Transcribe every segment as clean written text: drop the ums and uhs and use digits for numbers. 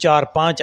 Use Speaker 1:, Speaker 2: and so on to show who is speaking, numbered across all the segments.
Speaker 1: 4-5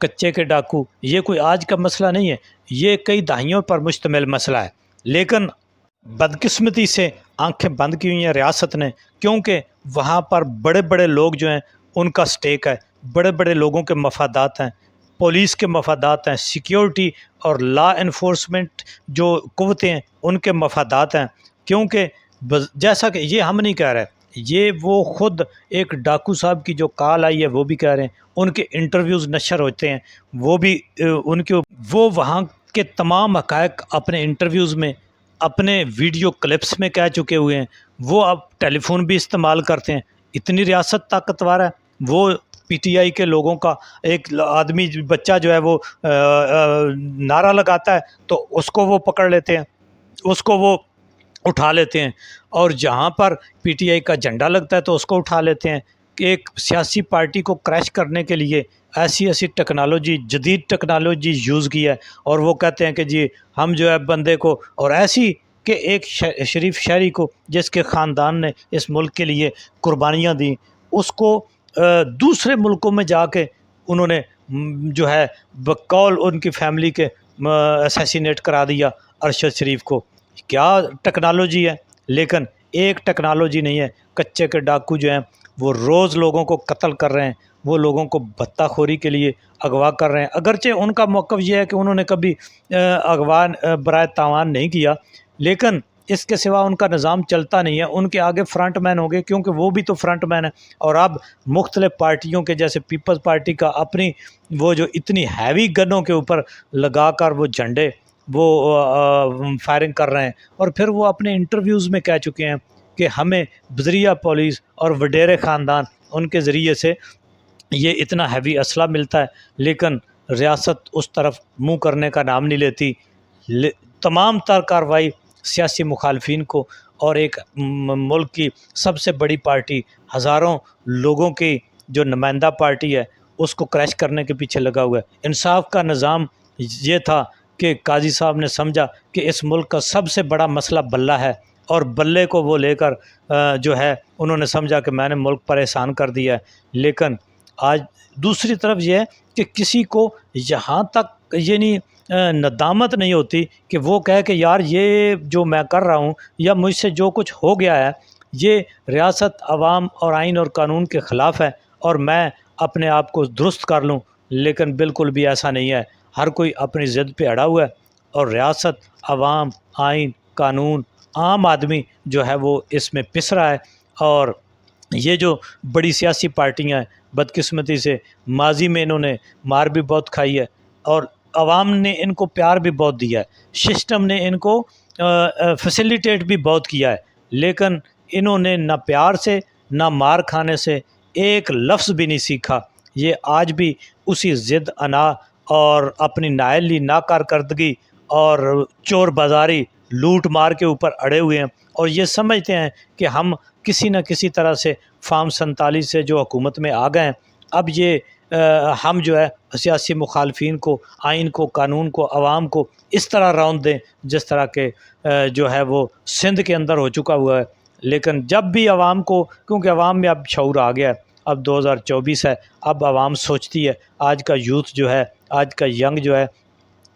Speaker 1: کچے کے ڈاکو، یہ کوئی آج کا مسئلہ نہیں ہے، یہ کئی دہائیوں پر مشتمل مسئلہ ہے، لیکن بدقسمتی سے آنکھیں بند کی ہوئی ہیں ریاست نے، کیونکہ وہاں پر بڑے بڑے لوگ جو ہیں ان کا سٹیک ہے، بڑے بڑے لوگوں کے مفادات ہیں، پولیس کے مفادات ہیں، سیکیورٹی اور لا انفورسمنٹ جو قوتیں ہیں ان کے مفادات ہیں، کیونکہ جیسا کہ یہ ہم نہیں کہہ رہے، یہ وہ خود ایک ڈاکو صاحب کی جو کال آئی ہے وہ بھی کہہ رہے ہیں، ان کے انٹرویوز نشر ہوتے ہیں، وہ بھی ان کے وہ وہاں کے تمام حقائق اپنے انٹرویوز میں، اپنے ویڈیو کلپس میں کہہ چکے ہوئے ہیں، وہ اب ٹیلی فون بھی استعمال کرتے ہیں، اتنی ریاست طاقتور ہے۔ وہ پی ٹی آئی کے لوگوں کا ایک آدمی بچہ جو ہے وہ نعرہ لگاتا ہے تو اس کو وہ پکڑ لیتے ہیں، اس کو وہ اٹھا لیتے ہیں، اور جہاں پر پی ٹی آئی کا جھنڈا لگتا ہے تو اس کو اٹھا لیتے ہیں، کہ ایک سیاسی پارٹی کو کریش کرنے کے لیے ایسی ٹیکنالوجی، جدید ٹیکنالوجی یوز کی ہے، اور وہ کہتے ہیں کہ جی ہم جو ہے بندے کو، اور ایسی کہ ایک شریف شہری کو جس کے خاندان نے اس ملک کے لیے قربانیاں دیں، اس کو دوسرے ملکوں میں جا کے انہوں نے جو ہے بقول ان کی فیملی کے اسیسینیٹ کرا دیا ارشد شریف کو۔ کیا ٹیکنالوجی ہے، لیکن ایک ٹیکنالوجی نہیں ہے۔ کچے کے ڈاکو جو ہیں وہ روز لوگوں کو قتل کر رہے ہیں، وہ لوگوں کو بھتہ خوری کے لیے اغوا کر رہے ہیں، اگرچہ ان کا موقف یہ ہے کہ انہوں نے کبھی اغوا برائے تاوان نہیں کیا، لیکن اس کے سوا ان کا نظام چلتا نہیں ہے، ان کے آگے فرنٹ مین ہو گئے، کیونکہ وہ بھی تو فرنٹ مین ہے، اور اب مختلف پارٹیوں کے جیسے پیپلز پارٹی کا اپنی وہ جو اتنی ہیوی گنوں کے اوپر لگا کر وہ جھنڈے وہ فائرنگ کر رہے ہیں، اور پھر وہ اپنے انٹرویوز میں کہہ چکے ہیں کہ ہمیں بذریعہ پولیس اور وڈیرے خاندان ان کے ذریعے سے یہ اتنا ہیوی اسلحہ ملتا ہے، لیکن ریاست اس طرف منہ کرنے کا نام نہیں لیتی۔ تمام تر کارروائی سیاسی مخالفین کو اور ایک ملک کی سب سے بڑی پارٹی، ہزاروں لوگوں کی جو نمائندہ پارٹی ہے، اس کو کریش کرنے کے پیچھے لگا ہوا ہے۔ انصاف کا نظام یہ تھا کہ قاضی صاحب نے سمجھا کہ اس ملک کا سب سے بڑا مسئلہ بلہ ہے، اور بلے کو وہ لے کر جو ہے انہوں نے سمجھا کہ میں نے ملک پر احسان کر دیا ہے، لیکن آج دوسری طرف یہ ہے کہ کسی کو یہاں تک یعنی ندامت نہیں ہوتی کہ وہ کہے کہ یار یہ جو میں کر رہا ہوں یا مجھ سے جو کچھ ہو گیا ہے یہ ریاست، عوام اور آئین اور قانون کے خلاف ہے، اور میں اپنے آپ کو درست کر لوں، لیکن بالکل بھی ایسا نہیں ہے۔ ہر کوئی اپنی ضد پہ اڑا ہوا ہے، اور ریاست، عوام، آئین، قانون، عام آدمی جو ہے وہ اس میں پس رہا ہے، اور یہ جو بڑی سیاسی پارٹیاں ہیں بدقسمتی سے ماضی میں انہوں نے مار بھی بہت کھائی ہے، اور عوام نے ان کو پیار بھی بہت دیا ہے، سسٹم نے ان کو فیسیلیٹیٹ بھی بہت کیا ہے، لیکن انہوں نے نہ پیار سے نہ مار کھانے سے ایک لفظ بھی نہیں سیکھا۔ یہ آج بھی اسی ضد، انا اور اپنی نااہلی، ناکارکردگی اور چور بازاری، لوٹ مار کے اوپر اڑے ہوئے ہیں، اور یہ سمجھتے ہیں کہ ہم کسی نہ کسی طرح سے فارم 47 سے جو حکومت میں آ گئے ہیں، اب یہ ہم جو ہے سیاسی مخالفین کو، آئین کو، قانون کو، عوام کو اس طرح راؤنڈ دیں جس طرح کہ جو ہے وہ سندھ کے اندر ہو چکا ہوا ہے۔ لیکن جب بھی عوام کو، کیونکہ عوام میں اب شعور آ گیا ہے، اب 2024 ہے، اب عوام سوچتی ہے، آج کا یوتھ جو ہے، آج کا ینگ جو ہے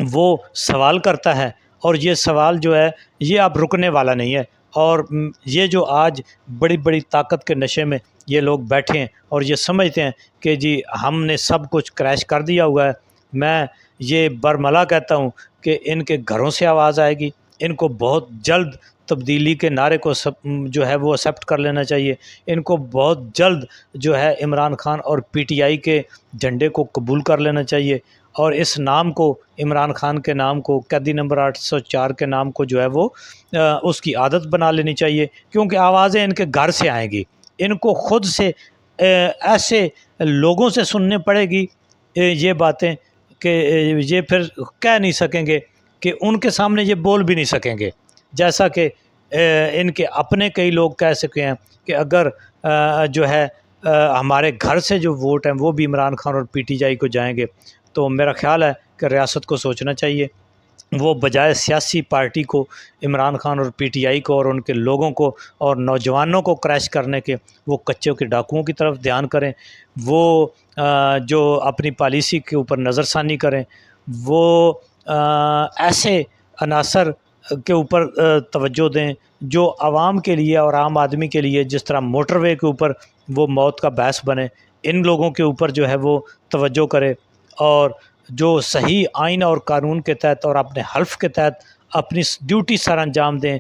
Speaker 1: وہ سوال کرتا ہے، اور یہ سوال جو ہے یہ اب رکنے والا نہیں ہے، اور یہ جو آج بڑی بڑی طاقت کے نشے میں یہ لوگ بیٹھے ہیں اور یہ سمجھتے ہیں کہ جی ہم نے سب کچھ کریش کر دیا ہوا ہے، میں یہ برملا کہتا ہوں کہ ان کے گھروں سے آواز آئے گی، ان کو بہت جلد تبدیلی کے نعرے کو جو ہے وہ ایکسیپٹ کر لینا چاہیے، ان کو بہت جلد جو ہے عمران خان اور پی ٹی آئی کے جھنڈے کو قبول کر لینا چاہیے، اور اس نام کو، عمران خان کے نام کو، قیدی نمبر 804 کے نام کو جو ہے وہ اس کی عادت بنا لینی چاہیے، کیونکہ آوازیں ان کے گھر سے آئیں گی، ان کو خود سے ایسے لوگوں سے سننے پڑے گی یہ باتیں کہ یہ پھر کہہ نہیں سکیں گے، کہ ان کے سامنے یہ بول بھی نہیں سکیں گے، جیسا کہ ان کے اپنے کئی لوگ کہہ سکے ہیں کہ اگر جو ہے ہمارے گھر سے جو ووٹ ہیں وہ بھی عمران خان اور پی ٹی آئی کو جائیں گے، تو میرا خیال ہے کہ ریاست کو سوچنا چاہیے وہ بجائے سیاسی پارٹی کو، عمران خان اور پی ٹی آئی کو اور ان کے لوگوں کو اور نوجوانوں کو کریش کرنے کے، وہ کچوں کے ڈاکوؤں کی طرف دھیان کریں، وہ جو اپنی پالیسی کے اوپر نظر ثانی کریں، وہ ایسے عناصر کے اوپر توجہ دیں جو عوام کے لیے اور عام آدمی کے لیے، جس طرح موٹر وے کے اوپر وہ موت کا باعث بنے، ان لوگوں کے اوپر جو ہے وہ توجہ کرے، اور جو صحیح آئین اور قانون کے تحت اور اپنے حلف کے تحت اپنی ڈیوٹی سر انجام دیں۔